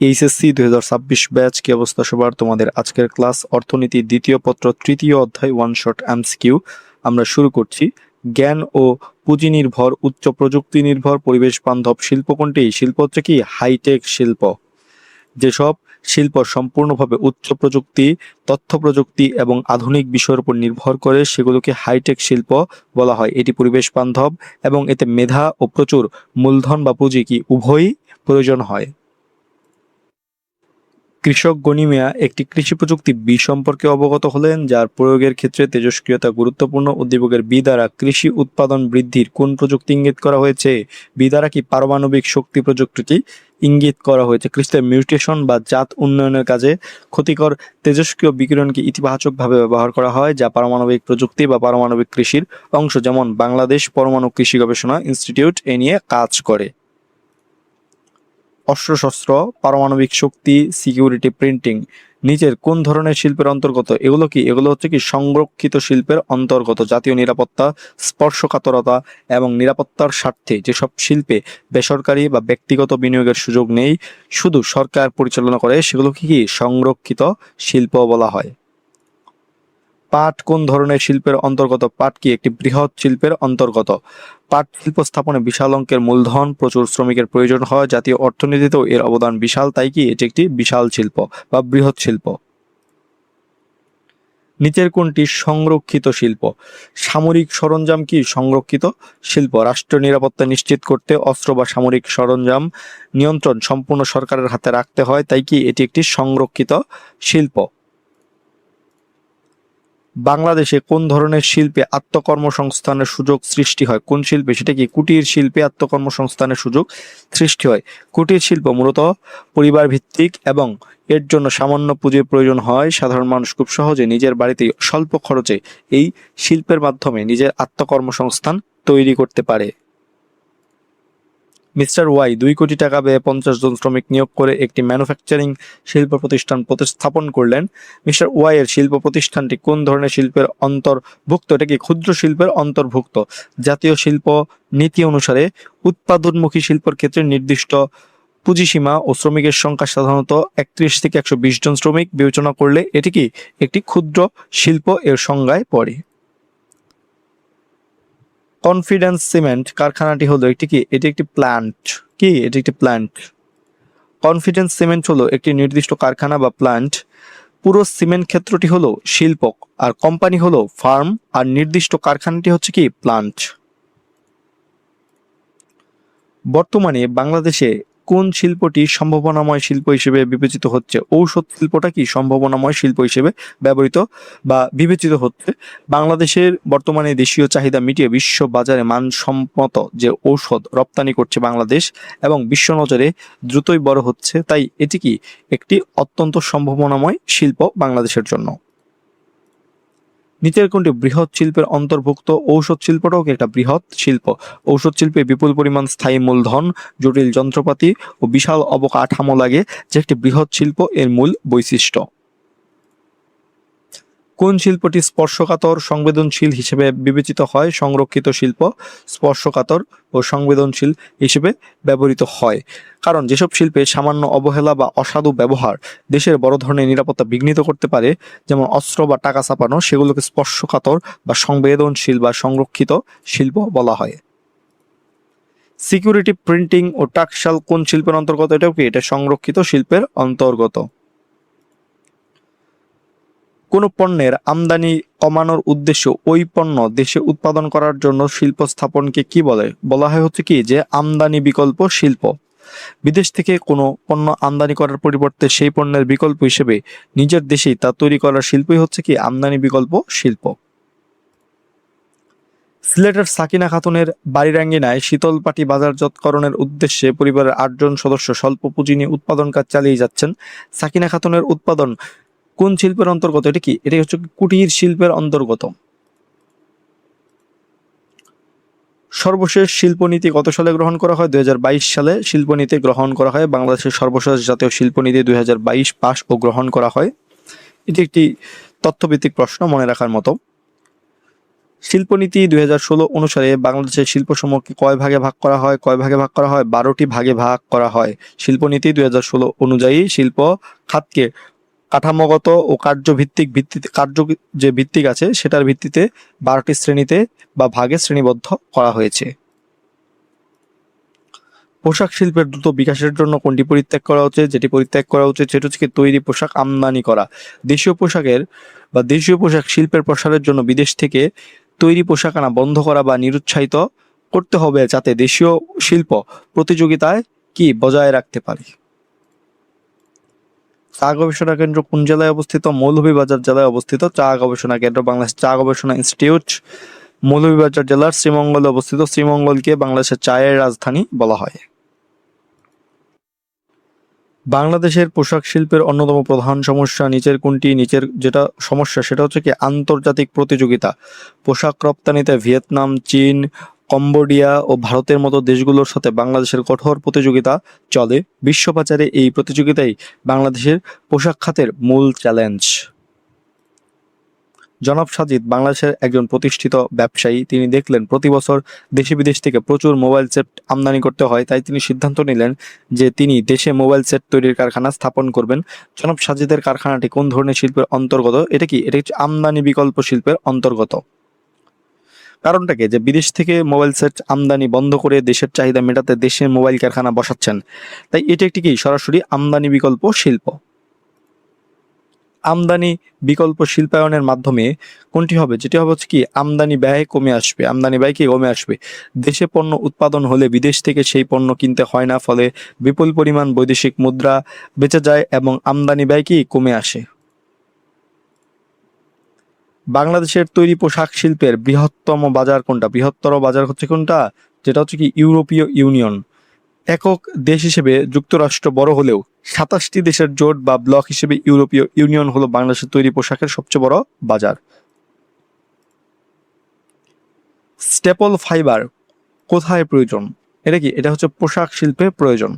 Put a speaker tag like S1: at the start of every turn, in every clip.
S1: HSC 2026 batch. কি অবস্থা সবার? তোমাদের আজকের ক্লাস অর্থনীতি দ্বিতীয় পত্র তৃতীয় অধ্যায় ওয়ান শট এমসিকিউ আমরা শুরু করছি। জ্ঞান ও পুঁজি নির্ভর, উচ্চ প্রযুক্তি নির্ভর, পরিবেশ বান্ধব শিল্প কোনটি? শিল্প হচ্ছে কি হাইটেক শিল্প। যেসব শিল্প সম্পূর্ণভাবে উচ্চ প্রযুক্তি, তথ্য প্রযুক্তি এবং আধুনিক বিষয়ের উপর নির্ভর করে সেগুলোকে হাইটেক শিল্প বলা হয়। এটি পরিবেশ বান্ধব এবং এতে মেধা ও প্রচুর মূলধন বা পুঁজি কি উভয়ই প্রয়োজন হয়। কৃষক গনি মিয়া একটি কৃষি প্রযুক্তি বি সম্পর্কে অবগত হলেন, যার প্রয়োগের ক্ষেত্রে তেজস্ক্রিয়তা গুরুত্বপূর্ণ। উদ্দীপকের বি দ্বারা কৃষি উৎপাদন বৃদ্ধির কোন প্রযুক্তি ইঙ্গিত করা হয়েছে? বি দ্বারা কি পারমাণবিক শক্তি প্রযুক্তিটি ইঙ্গিত করা হয়েছে। কৃষিতে মিউটেশন বা জাত উন্নয়নের কাজে ক্ষতিকর তেজস্ক্রিয় বিকিরণকে ইতিবাচকভাবে ব্যবহার করা হয়, যা পারমাণবিক প্রযুক্তি বা পারমাণবিক কৃষির অংশ। যেমন বাংলাদেশ পরমাণু কৃষি গবেষণা ইনস্টিটিউট এ নিয়ে কাজ করে। অস্ত্রশস্ত্র, পারমাণবিক শক্তি, সিকিউরিটি, প্রিন্টিং নিচের কোন ধরনের শিল্পের অন্তর্গত? এগুলো হচ্ছে কি সংরক্ষিত শিল্পের অন্তর্গত। জাতীয় নিরাপত্তা, স্পর্শকাতরতা এবং নিরাপত্তার স্বার্থে যেসব শিল্পে বেসরকারি বা ব্যক্তিগত বিনিয়োগের সুযোগ নেই, শুধু সরকার পরিচালনা করে, সেগুলোকে কি সংরক্ষিত শিল্প বলা হয়। পাট কোন ধরনের শিল্পের অন্তর্গত? পাট কি একটি বৃহৎ শিল্পের অন্তর্গত। পাট শিল্প স্থাপনে বিশাল অঙ্কের মূলধন, প্রচুর শ্রমিকের প্রয়োজন হয়। জাতীয় অর্থনীতিতেও এর অবদান বিশাল, তাই কি এটি একটি বিশাল শিল্প বা বৃহৎ শিল্প। নিচের কোনটি সংরক্ষিত শিল্প? সামরিক সরঞ্জাম কি সংরক্ষিত শিল্প? রাষ্ট্রীয় নিরাপত্তা নিশ্চিত করতে অস্ত্র বা সামরিক সরঞ্জাম নিয়ন্ত্রণ সম্পূর্ণ সরকারের হাতে রাখতে হয়, তাই কি এটি একটি সংরক্ষিত শিল্প। বাংলাদেশে কোন ধরনের শিল্পে আত্মকর্মসংস্থানের সুযোগ সৃষ্টি হয়? কোন শিল্পে? সেটা কি কুটির শিল্পে আত্মকর্মসংস্থানের সুযোগ সৃষ্টি হয়। কুটির শিল্প মূলত পরিবার ভিত্তিক এবং এর জন্য সামান্য পুঁজির প্রয়োজন হয়। সাধারণ মানুষ খুব সহজে নিজের বাড়িতেই স্বল্প খরচে এই শিল্পের মাধ্যমে নিজের আত্মকর্মসংস্থান তৈরি করতে পারে। মিস্টার ওয়াই 2 কোটি টাকা ব্যয়ে 50 জন শ্রমিক নিয়োগ করে একটি ম্যানুফ্যাকচারিং শিল্প প্রতিষ্ঠান প্রতিস্থাপন করলেন। মিস্টার ওয়াই এর শিল্প প্রতিষ্ঠানটি কোন ধরনের শিল্পের অন্তর্ভুক্ত? এটা কি ক্ষুদ্র শিল্পের অন্তর্ভুক্ত। জাতীয় শিল্প নীতি অনুসারে উৎপাদনমুখী শিল্পের ক্ষেত্রে নির্দিষ্ট পুঁজিসীমা ও শ্রমিকের সংখ্যা সাধারণত 31 থেকে 120 জন শ্রমিক বিবেচনা করলে এটি কি একটি ক্ষুদ্র শিল্প এর সংজ্ঞায় পড়ে। কনফিডেন্স সিমেন্ট কারখানাটি হলো এটি একটি প্ল্যান্ট। এটি একটি প্ল্যান্ট। কনফিডেন্স সিমেন্ট হলো একটি নির্দিষ্ট কারখানা বা প্ল্যান্ট। পুরো সিমেন্ট ক্ষেত্রটি হলো শিল্প, আর কোম্পানি হলো ফার্ম, আর নির্দিষ্ট কারখানাটি হচ্ছে কি প্ল্যান্ট। বর্তমানে বাংলাদেশে কোন শিল্পটি সম্ভাবনাময় শিল্প হিসেবে বিবেচিত হচ্ছে? ঔষধ শিল্পটা কি সম্ভাবনাময় শিল্প হিসেবে ব্যবহৃত বা বিবেচিত হচ্ছে। বাংলাদেশের বর্তমানে দেশীয় চাহিদা মিটিয়ে বিশ্ব বাজারে মানসম্মত যে ঔষধ রপ্তানি করছে বাংলাদেশ এবং বিশ্ব নজরে দ্রুতই বড় হচ্ছে, তাই এটি কি একটি অত্যন্ত সম্ভাবনাময় শিল্প বাংলাদেশের জন্য। নিচের কোনটি বৃহৎ শিল্পের অন্তর্ভুক্ত? ঔষধ শিল্পটাও একটা বৃহৎ শিল্প। ঔষধ শিল্পে বিপুল পরিমাণ স্থায়ী মূলধন, জটিল যন্ত্রপাতি ও বিশাল অবকাঠামো লাগে, যে একটি বৃহৎ শিল্প এর মূল বৈশিষ্ট্য। কোন শিল্পটি স্পর্শকাতর সংবেদনশীল হিসেবে বিবেচিত হয়? সংরক্ষিত শিল্প স্পর্শকাতর ও সংবেদনশীল হিসেবে ব্যবহৃত হয়, কারণ যেসব শিল্পে সামান্য অবহেলা বা অসাধু ব্যবহার দেশের বড় ধরনের নিরাপত্তা বিঘ্নিত করতে পারে, যেমন অস্ত্র বা টাকা ছাপানো, সেগুলোকে স্পর্শকাতর বা সংবেদনশীল বা সংরক্ষিত শিল্প বলা হয়। সিকিউরিটি, প্রিন্টিং ও টাকশাল কোন শিল্পের অন্তর্গত? এটা সংরক্ষিত শিল্পের অন্তর্গত। কোনো পণ্যের আমদানি কমানোর উদ্দেশ্য ওই পণ্য দেশে উৎপাদন করার জন্য শিল্প স্থাপনকে কি বলে? বলা হয় হচ্ছে কি যে আমদানি বিকল্প শিল্প। বিদেশ থেকে কোনো পণ্য আমদানি করার পরিবর্তে সেই পণ্যের বিকল্প হিসেবে নিজের দেশেই তা তৈরি করার শিল্পই হচ্ছে কি আমদানি বিকল্প শিল্প। সিলেটের সাকিনা খাতুনের বাড়ির আঙ্গিনায় শীতল পাটি বাজারজাতকরণের উদ্দেশ্যে পরিবারের 8 জন সদস্য স্বল্প পুঁজি নিয়ে উৎপাদন কাজ চালিয়ে যাচ্ছেন। সাকিনা খাতুনের উৎপাদন কোন শিল্পের অন্তর্গত? এটি হচ্ছে কুটির শিল্পের অন্তর্গত। সর্বশেষ শিল্পনীতি কত সালে গ্রহণ করা হয়? 2022 সালে শিল্পনীতি গ্রহণ করা হয়। বাংলাদেশের সর্বশেষ জাতীয় শিল্পনীতি 2022 পাস ও গ্রহণ করা হয়। এটি একটি তথ্যভিত্তিক প্রশ্ন, মনে রাখার মতো। শিল্পনীতি 2016 অনুসারে বাংলাদেশের শিল্পসমূহকে কয় ভাগে ভাগ করা হয়? 12টি ভাগে ভাগ করা হয়। শিল্পনীতি 2016 অনুযায়ী শিল্প খাতকে কাঠামোগত ও কার্য যে ভিত্তিক আছে সেটার ভিত্তিতে 12টি শ্রেণীতে বা ভাগে শ্রেণীবদ্ধ করা হয়েছে। পোশাক শিল্পের দ্রুত বিকাশের জন্য কোনটি পরিত্যাগ করা উচিত? যেটি পরিত্যাগ করা উচিত সেটা হচ্ছে তৈরি পোশাক আমদানি করা। দেশীয় পোশাক শিল্পের প্রসারের জন্য বিদেশ থেকে তৈরি পোশাক আনা বন্ধ করা বা নিরুৎসাহিত করতে হবে, যাতে দেশীয় শিল্প প্রতিযোগিতায় বজায় রাখতে পারে। চা গবেষণা কেন্দ্র কোন জেলায় অবস্থিত? মৌলভীবাজার জেলায় অবস্থিত চা গবেষণা কেন্দ্র। বাংলাদেশ চা গবেষণা ইনস্টিটিউট মৌলভীবাজার জেলার শ্রীমঙ্গলে অবস্থিত। শ্রীমঙ্গলকে বাংলাদেশের চায়ের রাজধানী বলা হয়। বাংলাদেশের পোশাক শিল্পের অন্যতম প্রধান সমস্যা নিচের কোনটি? নিচের যেটা সমস্যা সেটা হচ্ছে আন্তর্জাতিক প্রতিযোগিতা। পোশাক রপ্তানিতে ভিয়েতনাম, চীন, কম্বোডিয়া ও ভারতের মতো দেশগুলোর সাথে বাংলাদেশের কঠোর প্রতিযোগিতা চলে। বিশ্ববাজারে এই প্রতিযোগিতাই বাংলাদেশের পোশাক খাতের মূল চ্যালেঞ্জ। জনাব সাজিদ বাংলাদেশের একজন প্রতিষ্ঠিত ব্যবসায়ী। তিনি দেখলেন প্রতি বছর দেশে বিদেশ থেকে প্রচুর মোবাইল সেট আমদানি করতে হয়, তাই তিনি সিদ্ধান্ত নিলেন যে তিনি দেশে মোবাইল সেট তৈরির কারখানা স্থাপন করবেন। জনাব সাজিদের কারখানাটি কোন ধরনের শিল্পের অন্তর্গত? এটা হচ্ছে আমদানি বিকল্প শিল্পের অন্তর্গত। কারণটা কি যে বিদেশ থেকে মোবাইল সেট আমদানি বন্ধ করে দেশের চাহিদা মেটাতে দেশে মোবাইল কারখানা বসাচ্ছেন, তাই এটা একটি সরাসরি আমদানি বিকল্প শিল্প। আমদানি বিকল্প শিল্পায়নের মাধ্যমে কোনটি হবে? যেটি হবে হচ্ছে আমদানি ব্যয় কমে আসবে। আমদানি ব্যয় কমে আসবে। দেশে পণ্য উৎপাদন হলে বিদেশ থেকে সেই পণ্য কিনতে হয় না, ফলে বিপুল পরিমাণ বৈদেশিক মুদ্রা বেঁচে যায় এবং আমদানি ব্যয় কমে আসে। বাংলাদেশের তৈরি পোশাক শিল্পের বৃহত্তম বাজার কোনটা? বৃহত্তর বাজার হচ্ছে কোনটা? যেটা হচ্ছে ইউরোপীয় ইউনিয়ন। একক দেশ হিসেবে যুক্তরাষ্ট্র বড় হলেও 27টি দেশের জোট বা ব্লক হিসেবে ইউরোপীয় ইউনিয়ন হলো বাংলাদেশের তৈরি পোশাকের সবচেয়ে বড় বাজার। স্টেপল ফাইবার কোথায় প্রয়োজন? এটা হচ্ছে পোশাক শিল্পে প্রয়োজন।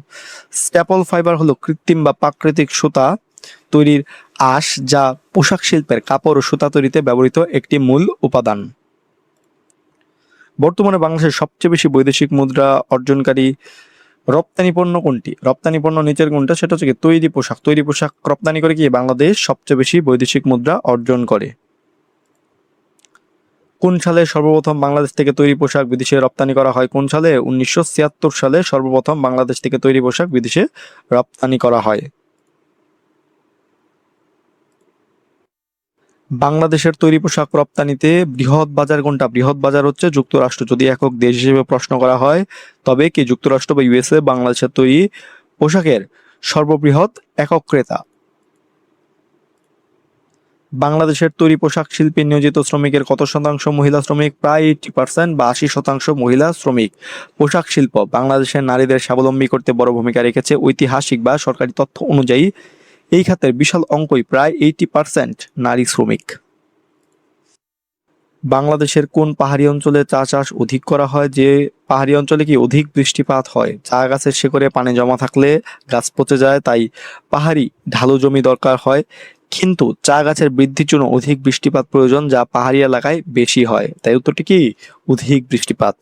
S1: স্টেপল ফাইবার হলো কৃত্রিম বা প্রাকৃতিক সুতা তৈরির আঁশ, যা পোশাক শিল্পের কাপড় ও সুতা তৈরিতে ব্যবহৃত একটি মূল উপাদান। বর্তমানে বাংলাদেশের সবচেয়ে বেশি বৈদেশিক মুদ্রা অর্জনকারী রপ্তানি পণ্য কোনটি? রপ্তানি পণ্য নিচের কোনটা? সেটা হচ্ছে তৈরি পোশাক। তৈরি পোশাক রপ্তানি করে বাংলাদেশ সবচেয়ে বেশি বৈদেশিক মুদ্রা অর্জন করে। কোন সালে সর্বপ্রথম বাংলাদেশ থেকে তৈরি পোশাক বিদেশে রপ্তানি করা হয়? কোন সালে? 1976 সালে সর্বপ্রথম বাংলাদেশ থেকে তৈরি পোশাক বিদেশে রপ্তানি করা হয়। বাংলাদেশের তৈরি পোশাক রপ্তানিতে বৃহৎ বাজার কোনটা? বৃহৎ বাজার হচ্ছে যুক্তরাষ্ট্র। যদি একক দেশ হিসেবে প্রশ্ন করা হয় তবে যুক্তরাষ্ট্র বা ইউএসএ বাংলাদেশের তৈরি পোশাকের সর্ববৃহৎ একক ক্রেতা। বাংলাদেশের তৈরি পোশাক শিল্পে নিয়োজিত শ্রমিকের কত শতাংশ মহিলা শ্রমিক? প্রায় 80% বা 80% মহিলা শ্রমিক। পোশাক শিল্প বাংলাদেশের নারীদের স্বাবলম্বী করতে বড় ভূমিকা রেখেছে। ঐতিহাসিক বা সরকারি তথ্য অনুযায়ী এই খাতের বিশাল অঙ্কই প্রায় 80% নারী শ্রমিক। বাংলাদেশের কোন পাহাড়ি অঞ্চলে চা চাষ অধিক করা হয়? যে পাহাড়ি অঞ্চলে অধিক বৃষ্টিপাত হয়। চা গাছের শিকড়ে পানি জমা থাকলে গাছ পচে যায়, তাই পাহাড়ি ঢালু জমি দরকার হয়। কিন্তু চা গাছের বৃদ্ধির জন্য অধিক বৃষ্টিপাত প্রয়োজন, যা পাহাড়ি এলাকায় বেশি হয়। তাই উত্তরটি অধিক বৃষ্টিপাত।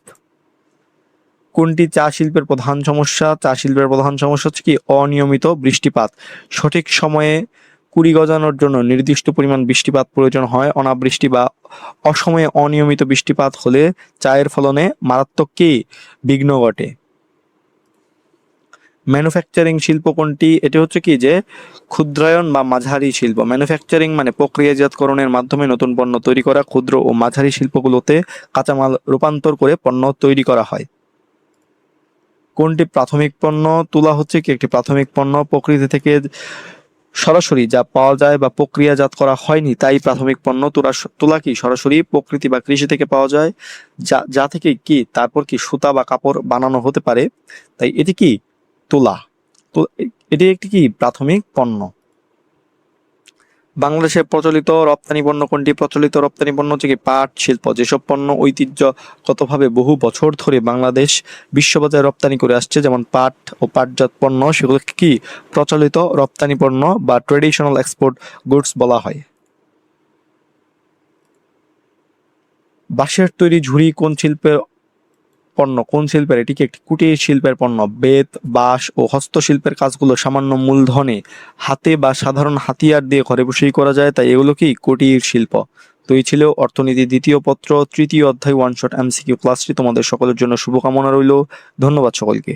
S1: কোনটি চা শিল্পের প্রধান সমস্যা? চা শিল্পের প্রধান সমস্যা হচ্ছে অনিয়মিত বৃষ্টিপাত। সঠিক সময়ে কুড়ি গজানোর জন্য নির্দিষ্ট পরিমাণ বৃষ্টিপাত প্রয়োজন হয়। অনাবৃষ্টি বা অসময়ে অনিয়মিত বৃষ্টিপাত হলে চায়ের ফলনে মারাত্মক বিঘ্ন ঘটে। ম্যানুফ্যাকচারিং শিল্প কোনটি? এটি হচ্ছে যে ক্ষুদ্রায়ন বা মাঝারি শিল্প। ম্যানুফ্যাকচারিং মানে প্রক্রিয়াজাতকরণের মাধ্যমে নতুন পণ্য তৈরি করা। ক্ষুদ্র ও মাঝারি শিল্পগুলোতে কাঁচামাল রূপান্তর করে পণ্য তৈরি করা হয়। কোনটি প্রাথমিক পণ্য? তুলা হচ্ছে একটি প্রাথমিক পণ্য। প্রকৃতি থেকে সরাসরি যা পাওয়া যায় বা প্রক্রিয়াজাত করা হয়নি তাই প্রাথমিক পণ্য। তুলা সরাসরি প্রকৃতি বা কৃষি থেকে পাওয়া যায়, যা থেকে তারপর সুতা বা কাপড় বানানো হতে পারে, তাই এটি তুলা। তো এটি একটি প্রাথমিক পণ্য। বাংলাদেশের প্রচলিত রপ্তানি পণ্য কোনটি? প্রচলিত রপ্তানি পণ্য হচ্ছে পাট শিল্প। যেসব পণ্য ঐতিহ্যগতভাবে বহু বছর ধরে বাংলাদেশ বিশ্ববাজারে রপ্তানি করে আসছে, যেমন পাট ও পাটজাত পণ্য, সেগুলোকে প্রচলিত রপ্তানি পণ্য বা ট্রেডিশনাল এক্সপোর্ট গুডস বলা হয়। বাঁশের তৈরি ঝুড়ি কোন শিল্পের পণ্য? কোন শিল্পের? এটি কি একটি কুটির শিল্পের পণ্য। বেত, বাঁশ ও হস্তশিল্পের কাজগুলো সামান্য মূলধনে হাতে বা সাধারণ হাতিয়ার দিয়ে ঘরে বসেই করা যায়, তাই এগুলো কি কুটির শিল্প। তো এই ছিল অর্থনীতি দ্বিতীয় পত্র তৃতীয় অধ্যায় ওয়ান শট এমসিকিউ ক্লাসটি। তোমাদের সকলের জন্য শুভকামনা রইল। ধন্যবাদ সকলকে।